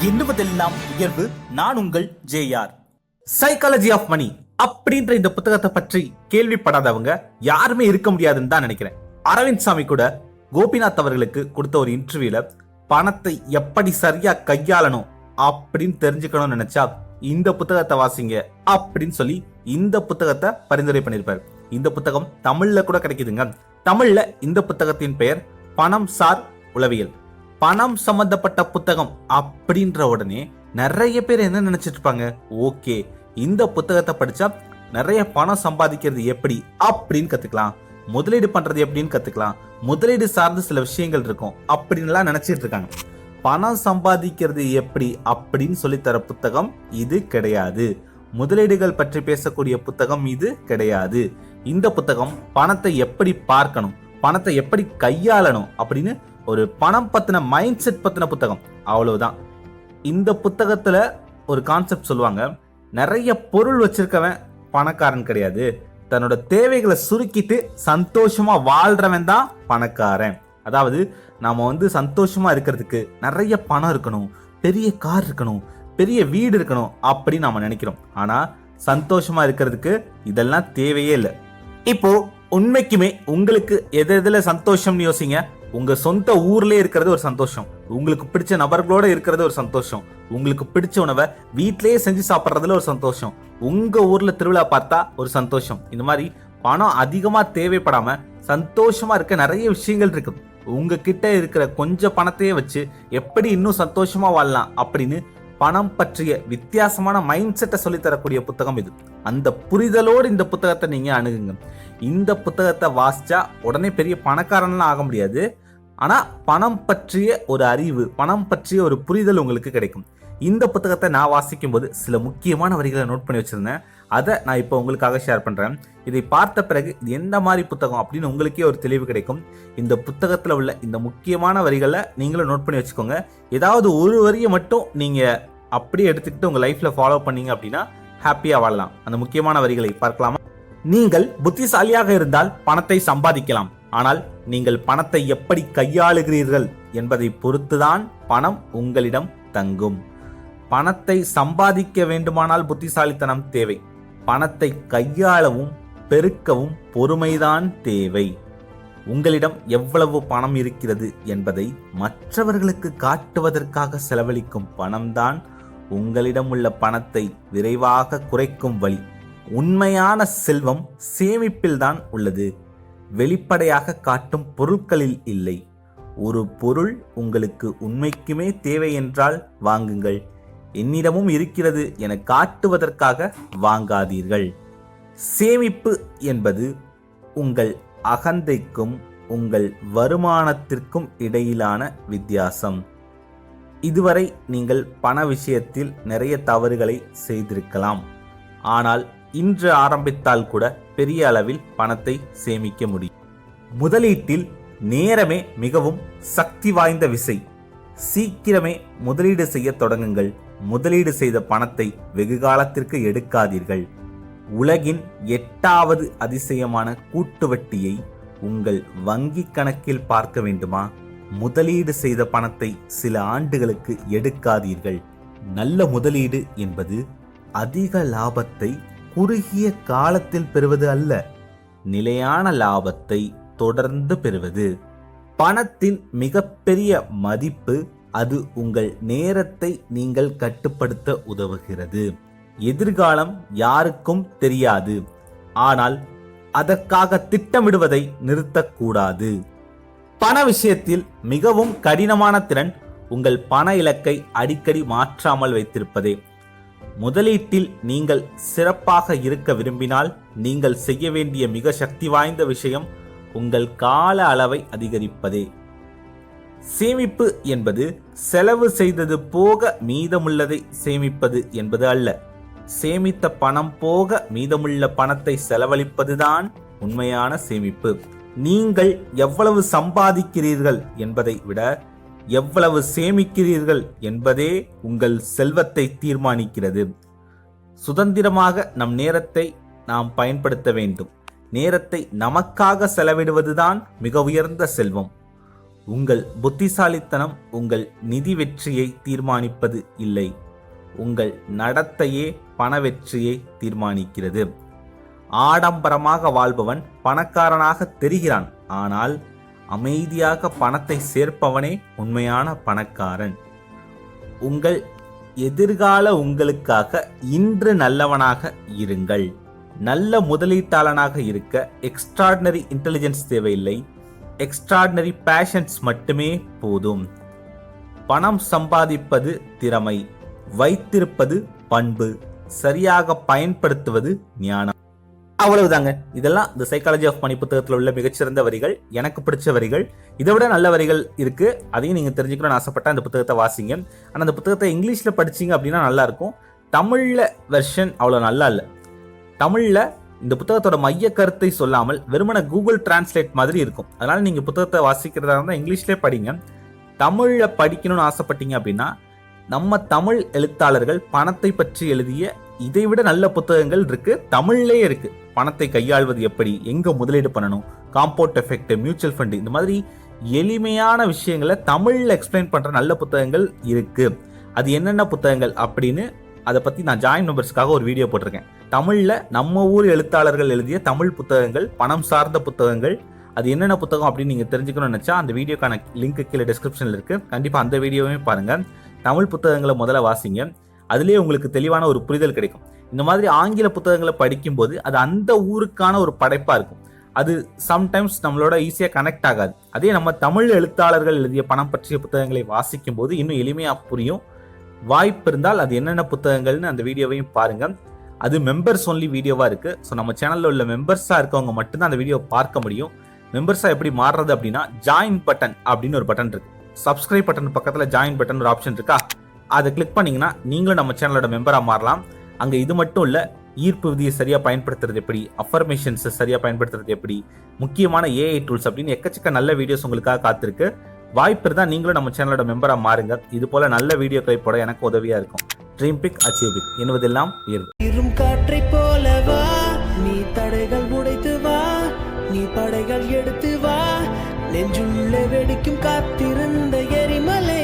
எண்ணுவதெல்லாம் உயர்வு. நான் உங்கள் ஜேஆர். சைக்காலஜி ஆஃப் மணி அப்படின்ற இந்த புத்தகத்தை பற்றி கேள்விப்படாதவங்க யாருமே இருக்க முடியாதுன்னு தான் நினைக்கிறேன். அரவிந்த் சாமி கூட கோபிநாத் அவர்களுக்கு கொடுத்த ஒரு இன்டர்வியூல பணத்தை எப்படி சரியா கையாளணும் அப்படின்னு தெரிஞ்சுக்கணும்னு நினைச்சா இந்த புத்தகத்தை வாசிங்க அப்படின்னு சொல்லி இந்த புத்தகத்தை பரிந்துரை பண்ணிருப்பாரு. இந்த புத்தகம் தமிழ்ல கூட கிடைக்குதுங்க. தமிழ்ல இந்த புத்தகத்தின் பெயர் பணம் சார் உளவியல். பணம் சம்பந்தப்பட்ட புத்தகம் அப்படின்ற உடனே நிறைய பேர் என்ன நினைச்சிட்டு இருப்பாங்க, ஓகே இந்த புத்தகத்தை படிச்சா நிறைய பணம் சம்பாதிக்கிறது எப்படி அப்படின்னு கத்துக்கலாம், முதலீடு பண்றது எப்படின்னு கத்துக்கலாம், முதலீடு சார்ந்து சில விஷயங்கள் இருக்கும் அப்படின்லாம் நினைச்சிட்டு இருக்காங்க. பணம் சம்பாதிக்கிறது எப்படி அப்படின்னு சொல்லித்தர புத்தகம் இது கிடையாது. முதலீடுகள் பற்றி பேசக்கூடிய புத்தகம் இது கிடையாது. இந்த புத்தகம் பணத்தை எப்படி பார்க்கணும், பணத்தை எப்படி கையாளணும் அப்படின்னு ஒரு பணம் பத்தின மைண்ட் செட் பத்தின புத்தகம், அவ்வளவுதான். இந்த புத்தகத்துல ஒரு கான்செப்ட் சொல்லுவாங்க, நிறைய பொருள் வச்சிருக்கவன் பணக்காரன் கிடையாது, தன்னோட தேவைகளை சுருக்கிட்டு சந்தோஷமா வாழ்றவன் தான் பணக்காரன். அதாவது நாம சந்தோஷமா இருக்கிறதுக்கு நிறைய பணம் இருக்கணும், பெரிய கார் இருக்கணும், பெரிய வீடு இருக்கணும் அப்படின்னு நாம நினைக்கிறோம். ஆனா சந்தோஷமா இருக்கிறதுக்கு இதெல்லாம் தேவையே இல்லை. இப்போ உண்மைக்குமே உங்களுக்கு எதுல சந்தோஷம்னு யோசிங்க. உங்க சொந்த ஊர்லயே இருக்கிறது ஒரு சந்தோஷம், உங்களுக்கு பிடிச்ச நபர்களோட இருக்கிறது ஒரு சந்தோஷம், உங்களுக்கு பிடிச்ச உணவை வீட்லயே செஞ்சு சாப்பிட்றதுல ஒரு சந்தோஷம், உங்க ஊர்ல திருவிழா பார்த்தா ஒரு சந்தோஷம். இந்த மாதிரி பணம் அதிகமா தேவைப்படாம சந்தோஷமா இருக்க நிறைய விஷயங்கள் இருக்கு. உங்ககிட்ட இருக்கிற கொஞ்சம் பணத்தையே வச்சு எப்படி இன்னும் சந்தோஷமா வாழலாம் அப்படின்னு பணம் பற்றிய வித்தியாசமான மைண்ட் செட்டை சொல்லி தரக்கூடிய புத்தகம் இது. அந்த புரிதலோடு இந்த புத்தகத்தை நீங்க அணுகுங்க. இந்த புத்தகத்தை வாசிச்சா உடனே பெரிய பணக்காரன்லாம் ஆக முடியாது, ஆனா பணம் பற்றிய ஒரு அறிவு, பணம் பற்றிய ஒரு புரிதல் உங்களுக்கு கிடைக்கும். இந்த புத்தகத்தை நான் வாசிக்கும் போது சில முக்கியமான வரிகளை நோட் பண்ணி வச்சிருந்தேன். அதை நான் இப்போ உங்களுக்காக ஷேர் பண்றேன். இதை பார்த்த பிறகு இது எந்த மாதிரி புத்தகம் அப்படின்னு உங்களுக்கே ஒரு தெளிவு கிடைக்கும். இந்த புத்தகத்துல உள்ள இந்த முக்கியமான வரிகளை நீங்களும் நோட் பண்ணி வச்சுக்கோங்க. ஏதாவது ஒரு வரியை மட்டும் நீங்க அப்படியே எடுத்துக்கிட்டு உங்க லைஃப்ல ஃபாலோ பண்ணீங்க அப்படின்னா ஹாப்பியா வாழலாம். அந்த முக்கியமான வரிகளை பார்க்கலாமா? நீங்கள் புத்திசாலியாக இருந்தால் பணத்தை சம்பாதிக்கலாம், ஆனால் நீங்கள் பணத்தை எப்படி கையாளுகிறீர்கள் என்பதை பொறுத்துதான் பணம் உங்களிடம் தங்கும். பணத்தை சம்பாதிக்க வேண்டுமானால் புத்திசாலித்தனம் தேவை, பணத்தை கையாளவும் பெருக்கவும் பொறுமைதான் தேவை. உங்களிடம் எவ்வளவு பணம் இருக்கிறது என்பதை மற்றவர்களுக்கு காட்டுவதற்காக செலவழிக்கும் பணம்தான் உங்களிடம் உள்ள பணத்தை விரைவாக குறைக்கும் வழி. உண்மையான செல்வம் சேமிப்பில்தான் உள்ளது, வெளிப்படையாக காட்டும் பொருட்களில் இல்லை. ஒரு பொருள் உங்களுக்கு உண்மைக்குமே தேவை என்றால் வாங்குங்கள், என்னிடமும் இருக்கிறது என காட்டுவதற்காக வாங்காதீர்கள். சேமிப்பு என்பது உங்கள் அகந்தைக்கும் உங்கள் வருமானத்திற்கும் இடையிலான வித்தியாசம். இதுவரை நீங்கள் பண விஷயத்தில் நிறைய தவறுகளை செய்திருக்கலாம், ஆனால் இன்று ஆரம்பித்தால் கூட பெரிய அளவில் பணத்தை சேமிக்க முடியும். முதலீட்டில் நேரமே மிகவும் சக்தி வாய்ந்த விசை. சீக்கிரமே முதலீடு செய்ய தொடங்குங்கள். முதலீடு செய்த பணத்தை வெகு காலத்திற்கு எடுக்காதீர்கள். உலகின் 8வது அதிசயமான கூட்டு வட்டியை உங்கள் வங்கி கணக்கில் பார்க்க வேண்டுமா? முதலீடு செய்த பணத்தை சில ஆண்டுகளுக்கு எடுக்காதீர்கள். நல்ல முதலீடு என்பது அதிக லாபத்தை குறுகிய காலத்தில் பெறுவது அல்ல, நிலையான லாபத்தை தொடர்ந்து பெறுவது. பணத்தின் மிகப்பெரிய மதிப்பு அது உங்கள் நேரத்தை நீங்கள் கட்டுப்படுத்த உதவுகிறது. எதிர்காலம் யாருக்கும் தெரியாது, ஆனால் அதற்காக திட்டமிடுவதை நிறுத்தக்கூடாது. பண விஷயத்தில் மிகவும் கடினமான திறன் உங்கள் பண இலக்கை அடிக்கடி மாற்றாமல் வைத்திருப்பதே. முதலீட்டில் நீங்கள் சிறப்பாக இருக்க விரும்பினால் நீங்கள் செய்ய வேண்டிய மிக சக்தி வாய்ந்த விஷயம் உங்கள் கால அளவை அதிகரிப்பதே. சேமிப்பு என்பது செலவு செய்தது போக மீதமுள்ளதை சேமிப்பது என்பது அல்ல. சேமித்த பணம் போக மீதமுள்ள பணத்தை செலவழிப்பதுதான் உண்மையான சேமிப்பு. நீங்கள் எவ்வளவு சம்பாதிக்கிறீர்கள் என்பதை விட எவ்வளவு சேமிக்கிறீர்கள் என்பதே உங்கள் செல்வத்தை தீர்மானிக்கிறது. சுதந்திரமாக நம் நேரத்தை நாம் பயன்படுத்த வேண்டும். நேரத்தை நமக்காக செலவிடுவதுதான் மிக உயர்ந்த செல்வம். உங்கள் புத்திசாலித்தனம் உங்கள் நிதி வெற்றியை தீர்மானிப்பது இல்லை, உங்கள் நடத்தையே பண வெற்றியை தீர்மானிக்கிறது. ஆடம்பரமாக வாழ்பவன் பணக்காரனாக தெரிகிறான், ஆனால் அமைதியாக பணத்தை சேர்ப்பவனே உண்மையான பணக்காரன். உங்கள் எதிர்கால உங்களுக்காக இன்று நல்லவனாக இருங்கள். நல்ல முதலீட்டாளனாக இருக்க எக்ஸ்ட்ராடினரி இன்டெலிஜென்ஸ் தேவையில்லை, எக்ஸ்ட்ராடினரி பேஷன்ஸ் மட்டுமே போதும். பணம் சம்பாதிப்பது திறமை, வைத்திருப்பது பண்பு, சரியாக பயன்படுத்துவது ஞானம். அவ்வளவுதாங்க. இதெல்லாம் தி சைக்காலஜி ஆஃப் மணி புத்தகத்தில் உள்ள மிகச்சிறந்த வரிகள், எனக்கு பிடிச்ச வரிகள். இதை விட நல்ல வரிகள் இருக்கு, அதையும் நீங்க தெரிஞ்சுக்கணும்னு ஆசைப்பட்டா இந்த புத்தகத்தை வாசிங்க. ஆனா அந்த புத்தகத்தை இங்கிலீஷ்ல படிச்சீங்க அப்படின்னா நல்லா இருக்கும். தமிழ்ல வெர்ஷன் அவ்வளவு நல்லா இல்லை. தமிழ்ல இந்த புத்தகத்தோட மைய கருத்தை சொல்லாமல் வெறுமன கூகுள் டிரான்ஸ்லேட் மாதிரி இருக்கும். அதனால நீங்க புத்தகத்தை வாசிக்கிறதா இருந்தால் இங்கிலீஷ்லேயே படிங்க. தமிழ்ல படிக்கணும்னு ஆசைப்பட்டீங்க அப்படின்னா நம்ம தமிழ் எழுத்தாளர்கள் பணத்தை பற்றி எழுதிய இதைவிட நல்ல புத்தகங்கள் இருக்கு, தமிழ்லேயே இருக்கு. பணத்தை கையாள்வது எப்படி, எங்க முதலீடு பண்ணணும், காம்பவுண்ட் எஃபெக்ட், மியூச்சுவல் ஃபண்ட், இந்த மாதிரி எளிமையான விஷயங்களை தமிழ்ல எக்ஸ்பிளைன் பண்ற நல்ல புத்தகங்கள் இருக்கு. அது என்னென்ன புத்தகங்கள் அப்படின்னு அதை பத்தி நான் ஜாயின் மெம்பர்ஸ்க்காக ஒரு வீடியோ போட்டிருக்கேன். தமிழ்ல நம்ம ஊர் எழுத்தாளர்கள் எழுதிய தமிழ் புத்தகங்கள், பணம் சார்ந்த புத்தகங்கள், அது என்னென்ன புத்தகம் அப்படின்னு நீங்க தெரிஞ்சுக்கணும்னு நினைச்சா அந்த வீடியோக்கான லிங்க் கீழே டிஸ்கிரிப்ஷன்ல இருக்கு. கண்டிப்பா அந்த வீடியோவே பாருங்க. தமிழ் புத்தகங்களை முதல்ல வாசிங்க, அதுலேயே உங்களுக்கு தெளிவான ஒரு புரிதல் கிடைக்கும். இந்த மாதிரி ஆங்கில புத்தகங்களை படிக்கும்போது அது அந்த ஊருக்கான ஒரு படைப்பா இருக்கும். அது சம்டைம்ஸ் நம்மளோட ஈஸியாக கனெக்ட் ஆகாது. அதே நம்ம தமிழ் எழுத்தாளர்கள் எழுதிய பணம் பற்றிய புத்தகங்களை வாசிக்கும் போது இன்னும் எளிமையா புரியும். வாய்ப்பு இருந்தால் அது என்னென்ன புத்தகங்கள்னு அந்த வீடியோவையும் பாருங்க. அது மெம்பர்ஸ் ஒன்லி வீடியோவா இருக்கு. ஸோ நம்ம சேனல்ல உள்ள மெம்பர்ஸா இருக்கவங்க மட்டும்தான் அந்த வீடியோ பார்க்க முடியும். மெம்பர்ஸா எப்படி மாறுறது அப்படின்னா ஜாயின் பட்டன் அப்படின்னு ஒரு பட்டன் இருக்கு. சப்ஸ்கிரைப் பட்டன் பக்கத்துல ஜாயின் பட்டன் ஒரு ஆப்ஷன் இருக்கா, அதை கிளிக் பண்ணீங்கன்னா நீங்களும் நம்ம சேனலோட மெம்பரா மாறலாம். அங்க இது மட்டும் இல்ல, ஈர்ப்பு விதியை சரியா பயன்படுத்துறது எப்படி, அஃபர்மேஷன்ஸ் சரியா பயன்படுத்துறது எப்படி, முக்கியமான ஏஐ டூல்ஸ் அப்படின்னு எக்கச்சக்க நல்ல வீடியோஸ் உங்களுக்காக காத்திருக்கு. வாய்ப்பு இருந்தா நீங்களும் நம்ம சேனலோட மெம்பரா மாறுங்க. இது போல நல்ல வீடியோக்களை போட எனக்கு உதவியா இருக்கும். ட்ரீம் பிக் அச்சீவ் பிக் என்பதெல்லாம் உயர்வு. காற்றை போலவா நீ தடைகள் உடைத்து வா, நீ படைகள் எடுத்து வா, நெஞ்சுள்ள வெடிக்கும் காத்திருந்த எரிமலை